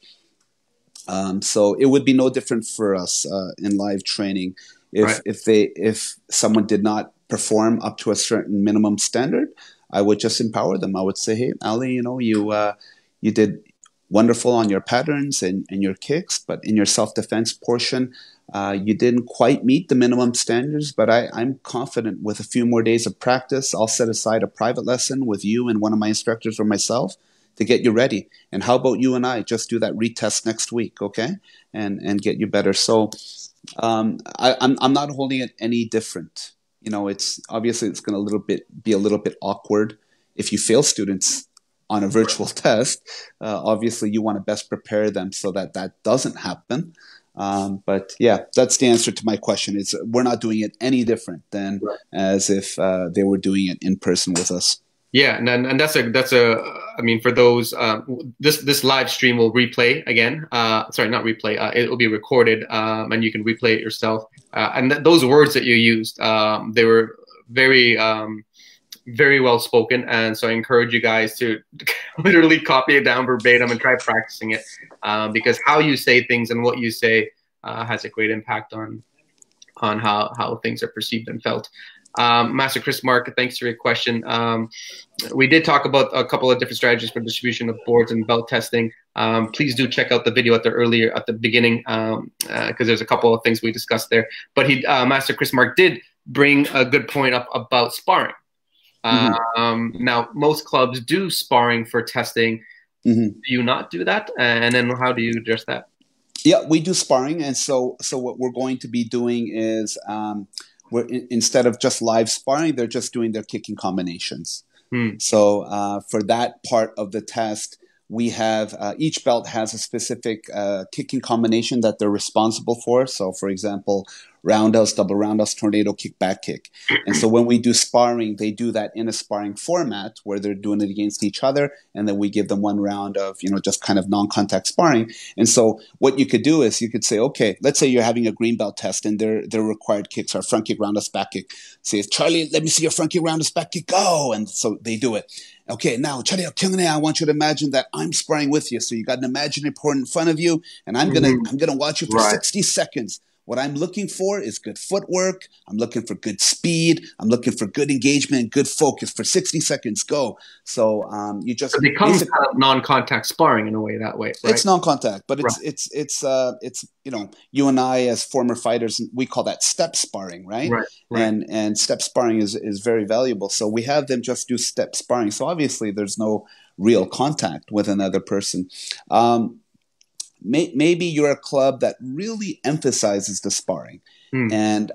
So it would be no different for us in live training. If someone did not perform up to a certain minimum standard, I would just empower them. I would say, hey, Ali, you did wonderful on your patterns and your kicks, but in your self-defense portion, you didn't quite meet the minimum standards, but I'm confident with a few more days of practice, I'll set aside a private lesson with you and one of my instructors or myself to get you ready. And how about you and I just do that retest next week, okay? And get you better. So I'm not holding it any different. It's obviously it's going to be a little bit awkward if you fail students on a virtual test. Obviously, you want to best prepare them so that doesn't happen. But yeah, that's the answer to my question. We're not doing it any different than as if they were doing it in person with us. Yeah, and that's I mean, for those this live stream will replay again. Sorry, not replay. It will be recorded, and you can replay it yourself. And those words that you used, they were very very well spoken, and so I encourage you guys to literally copy it down verbatim and try practicing it, because how you say things and what you say has a great impact on how things are perceived and felt. Master Chris Mark, thanks for your question. We did talk about a couple of different strategies for distribution of boards and belt testing. Please do check out the video at the beginning, because there's a couple of things we discussed there. But Master Chris Mark did bring a good point up about sparring. Now, most clubs do sparring for testing. Do you not do that? And then how do you address that? Yeah, we do sparring. And so what we're going to be doing is instead of just live sparring, they're just doing their kicking combinations. So for that part of the test, we have each belt has a specific kicking combination that they're responsible for. So, for example, roundhouse, double roundhouse, tornado kick, back kick. And so when we do sparring, they do that in a sparring format where they're doing it against each other. And then we give them one round of, just kind of non-contact sparring. And so what you could do is you could say, okay, let's say you're having a green belt test and their required kicks are front kick, roundhouse, back kick. Say, Charlie, let me see your front kick, roundhouse, back kick, go. And so they do it. Okay, now, Charlie, I want you to imagine that I'm sparring with you. So you got an imaginary opponent in front of you, and I'm gonna watch you for 60 seconds. What I'm looking for is good footwork. I'm looking for good speed. I'm looking for good engagement and good focus for 60 seconds. Go. So you just it becomes kind of non-contact sparring in a way that way. Right? It's non-contact, but it's you and I as former fighters, we call that step sparring, right? And step sparring is very valuable. So we have them just do step sparring. So obviously there's no real contact with another person. Maybe you're a club that really emphasizes the sparring, and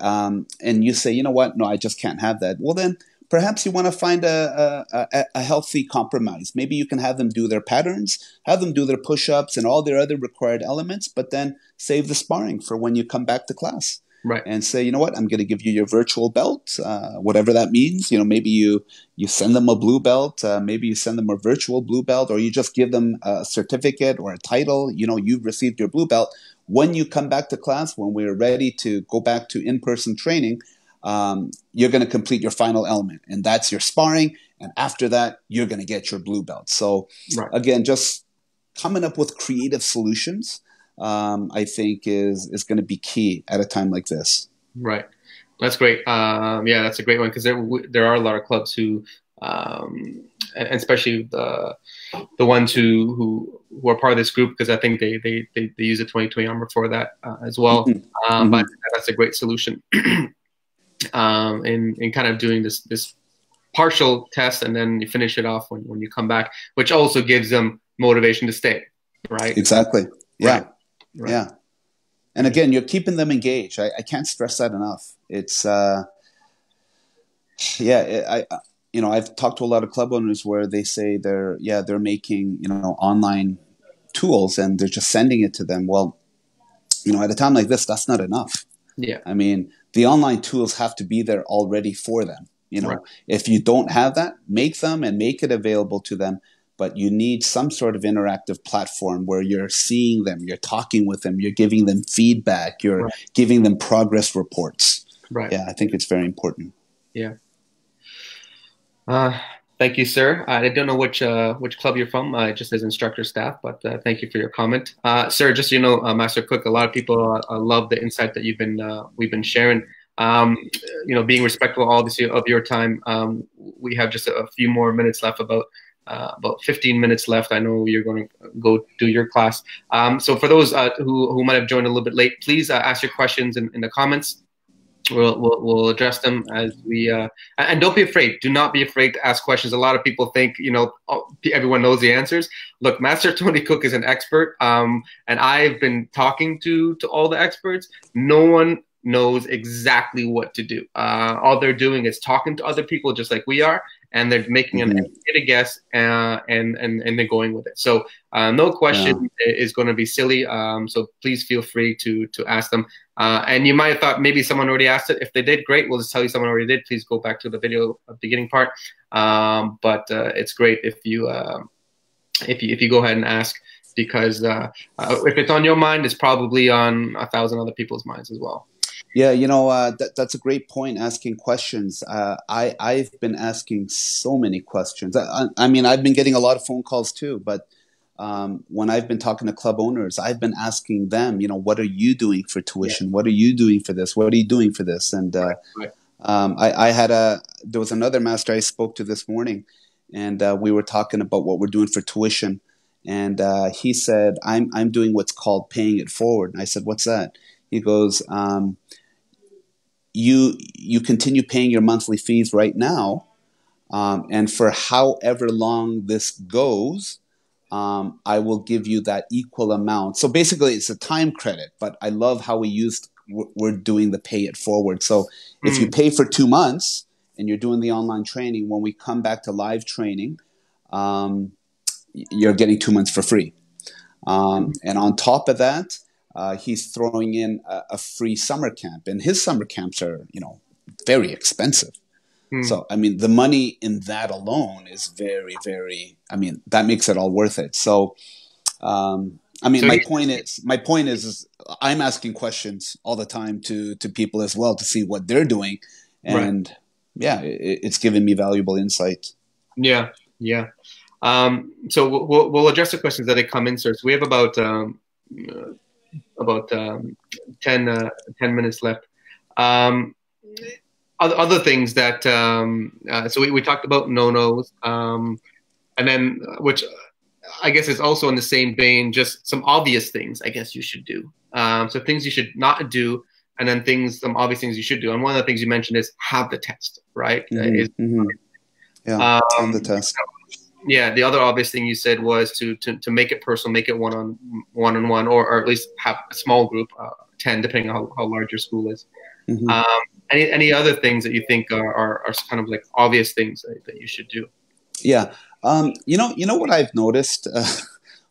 you say, you know what? No, I just can't have that. Well, then perhaps you want to find a healthy compromise. Maybe you can have them do their patterns, have them do their push-ups and all their other required elements, but then save the sparring for when you come back to class. Right. And say, you know what, I'm going to give you your virtual belt, whatever that means. Maybe you send them a blue belt, maybe you send them a virtual blue belt, or you just give them a certificate or a title. You've received your blue belt. When you come back to class, when we're ready to go back to in-person training, you're going to complete your final element, and that's your sparring. And after that, you're going to get your blue belt. So again, just coming up with creative solutions, I think is going to be key at a time like this. Right. That's great. Yeah, that's a great one, because there are a lot of clubs who, and especially the ones who are part of this group, because I think they use the 2020 armor for that as well. But that's a great solution. In kind of doing this partial test, and then you finish it off when you come back, which also gives them motivation to stay. Right. Exactly. Yeah. Right. Yeah. And again, you're keeping them engaged. I can't stress that enough. It's, I've talked to a lot of club owners where they say they're making, online tools and they're just sending it to them. Well, at a time like this, that's not enough. Yeah. I mean, the online tools have to be there already for them. If you don't have that, make them and make it available to them. But you need some sort of interactive platform where you're seeing them, you're talking with them, you're giving them feedback, you're giving them progress reports. Right. Yeah, I think it's very important. Yeah. Thank you, sir. I don't know which club you're from, just as instructor staff, but thank you for your comment. Sir, just Master Kook, a lot of people love the insight that we've been sharing. Being respectful obviously of your time, we have just a few more minutes left, about 15 minutes left. I know you're going to go do your class. So for those who might have joined a little bit late, please ask your questions in the comments. We'll address them as we and don't be afraid. Do not be afraid to ask questions. A lot of people think everyone knows the answers. Look, Master Tony Kook is an expert, and I've been talking to all the experts. No one knows exactly what to do. All they're doing is talking to other people, just like we are, and they're making an educated guess, and they're going with it. So no question is going to be silly. So please feel free to ask them. And you might have thought maybe someone already asked it. If they did, great. We'll just tell you someone already did. Please go back to the video beginning part. But it's great if you go ahead and ask, because if it's on your mind, it's probably on 1,000 other people's minds as well. Yeah, that's a great point, asking questions. I've been asking so many questions. I mean, I've been getting a lot of phone calls too, but when I've been talking to club owners, I've been asking them, what are you doing for tuition? What are you doing for this? What are you doing for this? And There was another master I spoke to this morning, and we were talking about what we're doing for tuition. And he said, I'm doing what's called paying it forward. And I said, what's that? He goes, you continue paying your monthly fees right now. And for however long this goes, I will give you that equal amount. So basically, it's a time credit. But I love how we're doing the pay it forward. So if you pay for 2 months and you're doing the online training, when we come back to live training, you're getting 2 months for free. And on top of that, he's throwing in a free summer camp. And his summer camps are, very expensive. So, I mean, the money in that alone is very, very, that makes it all worth it. So, my point is I'm asking questions all the time to people as well to see what they're doing. And it's given me valuable insight. Yeah. Yeah. So we'll address the questions that have come in, sir. So we have about 10 minutes left. Other things that so we talked about no-nos, and then which I guess is also in the same vein, just some obvious things I guess you should do. So things you should not do, and then some obvious things you should do. And one of the things you mentioned is have the test, right? Yeah, have the test. Yeah, the other obvious thing you said was to make it personal, make it one-on-one, or at least have a small group, 10, depending on how large your school is. Any other things that you think are kind of like obvious things that you should do? Yeah, you know what I've noticed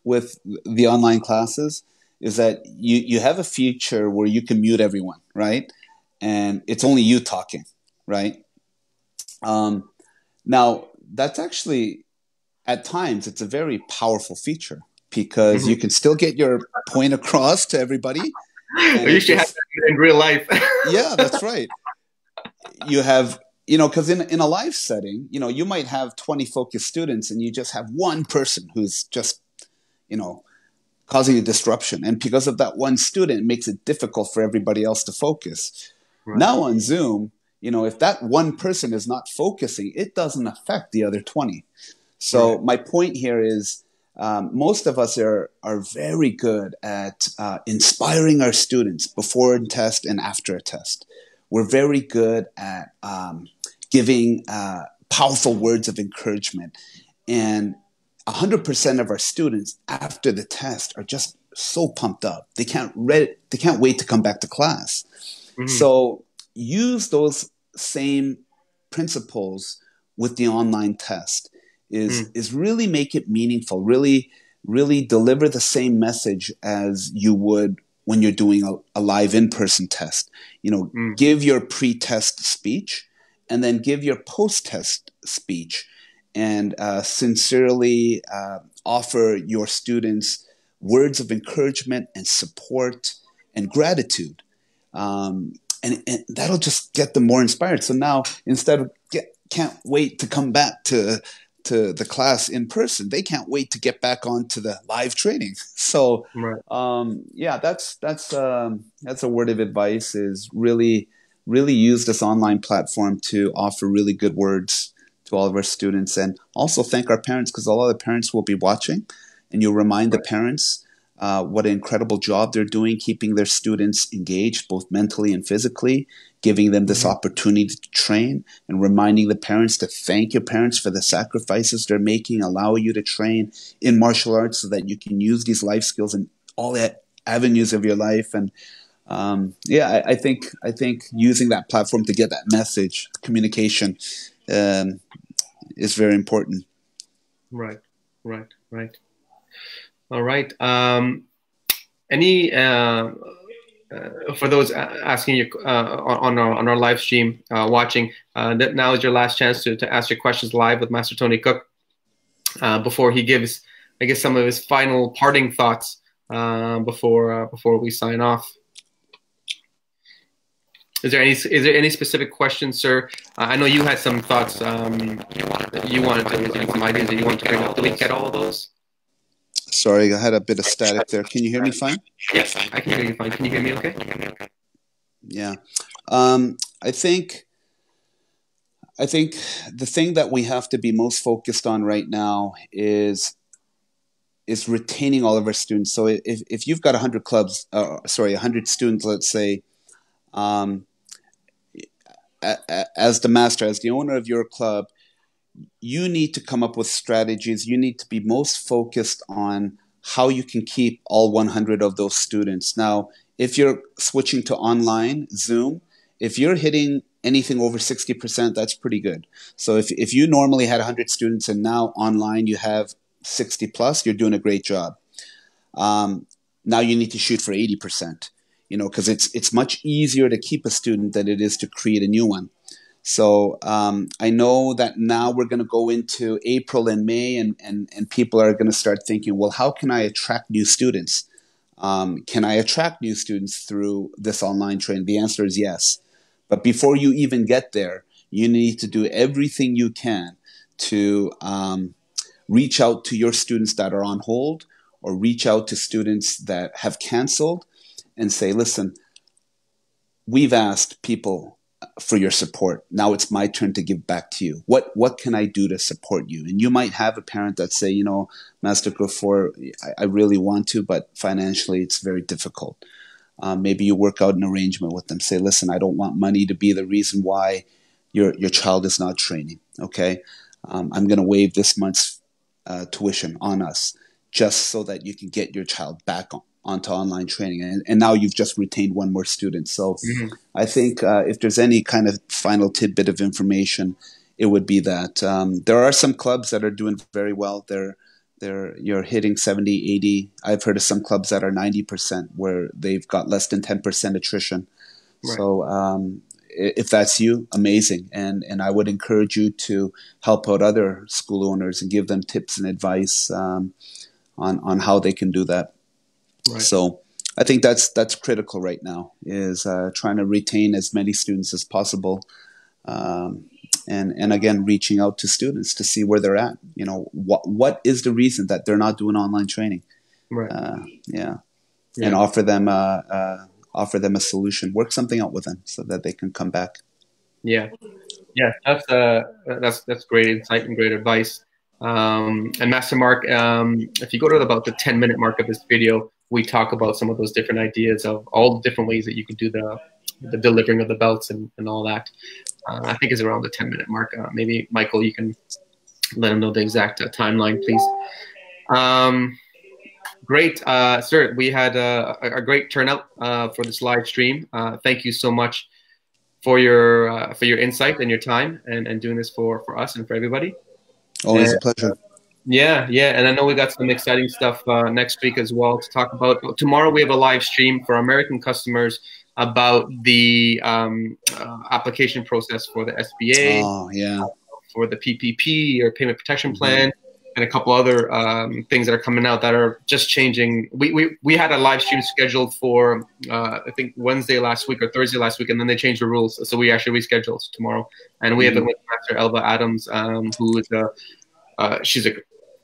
with the online classes is that you have a feature where you can mute everyone, right? And it's only you talking, right? Now that's actually, at times, it's a very powerful feature because you can still get your point across to everybody. You should have that in real life. Yeah, that's right. You have, because in a live setting, you might have 20 focused students and you just have one person who's just, causing a disruption. And because of that one student, it makes it difficult for everybody else to focus. Right. Now on Zoom, if that one person is not focusing, it doesn't affect the other 20. So my point here is most of us are very good at inspiring our students before a test and after a test. We're very good at giving powerful words of encouragement. And 100% of our students after the test are just so pumped up. They can't wait to come back to class. So use those same principles with the online test. Is really make it meaningful, really deliver the same message as you would when you're doing a live in-person test. Give your pre-test speech and then give your post-test speech and sincerely offer your students words of encouragement and support and gratitude. And that'll just get them more inspired. So now instead of can't wait to come back to the class in person, they can't wait to get back onto the live training. So, that's a word of advice: is really use this online platform to offer really good words to all of our students, and also thank our parents, because a lot of the parents will be watching, and you'll remind the parents what an incredible job they're doing, keeping their students engaged, both mentally and physically, giving them this opportunity to train, and reminding the parents to thank your parents for the sacrifices they're making, allow you to train in martial arts so that you can use these life skills in all the avenues of your life. And I think using that platform to get that message, communication, is very important. Right. All right. Any for those asking you on our live stream watching, that now is your last chance to ask your questions live with Master Tony Kook before he gives, I guess, some of his final parting thoughts before we sign off. Is there any specific questions, sir? I know you had some thoughts that you wanted to, some ideas that you wanted to bring up. Did we get all of those? Sorry, I had a bit of static there. Can you hear me fine? Yes, I can hear you fine. Can you hear me okay? Yeah. I think I think the thing that we have to be most focused on right now is retaining all of our students. So if you've got 100 clubs, 100 students, let's say, um, as the master, as the owner of your club, you need to come up with strategies. You need to be most focused on how you can keep all 100 of those students. Now, if you're switching to online, Zoom, if you're hitting anything over 60%, that's pretty good. So if you normally had 100 students and now online you have 60 plus, you're doing a great job. Now you need to shoot for 80%, because it's much easier to keep a student than it is to create a new one. So I know that now we're going to go into April and May, and people are going to start thinking, well, how can I attract new students? Can I attract new students through this online training? The answer is yes. But before you even get there, you need to do everything you can to reach out to your students that are on hold, or reach out to students that have canceled and say, listen, we've asked people for your support. Now it's my turn to give back to you. What can I do to support you? And you might have a parent that say, Master Gafoor, I really want to, but financially it's very difficult. Maybe you work out an arrangement with them. Say, listen, I don't want money to be the reason why your child is not training. Okay, I'm going to waive this month's tuition on us, just so that you can get your child back onto online training. And now you've just retained one more student. So I think if there's any kind of final tidbit of information, it would be that there are some clubs that are doing very well. You're hitting 70, 80. I've heard of some clubs that are 90%, where they've got less than 10% attrition. Right. So if that's you, amazing. And I would encourage you to help out other school owners and give them tips and advice on how they can do that. Right. So I think that's critical right now, is trying to retain as many students as possible. And again, reaching out to students to see where they're at. What is the reason that they're not doing online training? Right. And offer them a solution. Work something out with them so that they can come back. Yeah. That's great insight and great advice. And Master Mark, if you go to about the 10-minute mark of this video, we talk about some of those different ideas of all the different ways that you could do the delivering of the belts and all that. I think is around the 10-minute mark. Maybe Michael, you can let him know the exact timeline, please. Great, sir. We had a great turnout for this live stream. Thank you so much for your insight and your time and doing this for us and for everybody. Always a pleasure. Yeah, and I know we got some exciting stuff next week as well to talk about. Tomorrow we have a live stream for American customers about the application process for the SBA, for the PPP or Payment Protection Plan, and a couple other things that are coming out that are just changing. We had a live stream scheduled for I think Wednesday last week or Thursday last week, and then they changed the rules, so we actually rescheduled tomorrow. And we have it with Master Elva Adams, who is she's a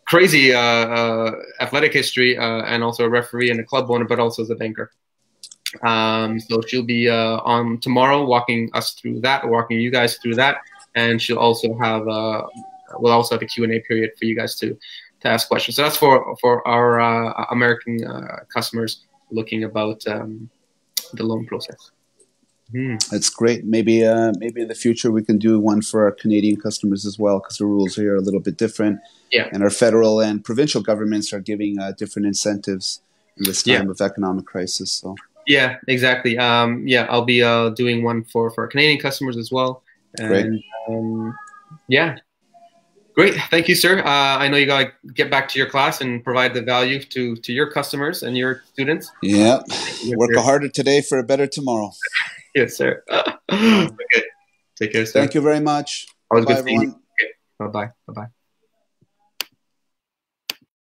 crazy athletic history and also a referee and a club owner, but also as a banker. So she'll be on tomorrow, walking you guys through that, and she'll also have we'll also have a Q&A period for you guys to ask questions. So that's for our American customers looking about the loan process. That's great. Maybe in the future we can do one for our Canadian customers as well, because the rules here are a little bit different. Yeah. And our federal and provincial governments are giving different incentives in this time of economic crisis. So. Yeah, exactly. I'll be doing one for our Canadian customers as well. And, great. Great. Thank you, sir. I know you got to get back to your class and provide the value to your customers and your students. Yeah. Work harder today for a better tomorrow. Yes, sir. Okay. Take care, sir. Thank you very much. Always good seeing you. Okay. Bye-bye. Bye-bye.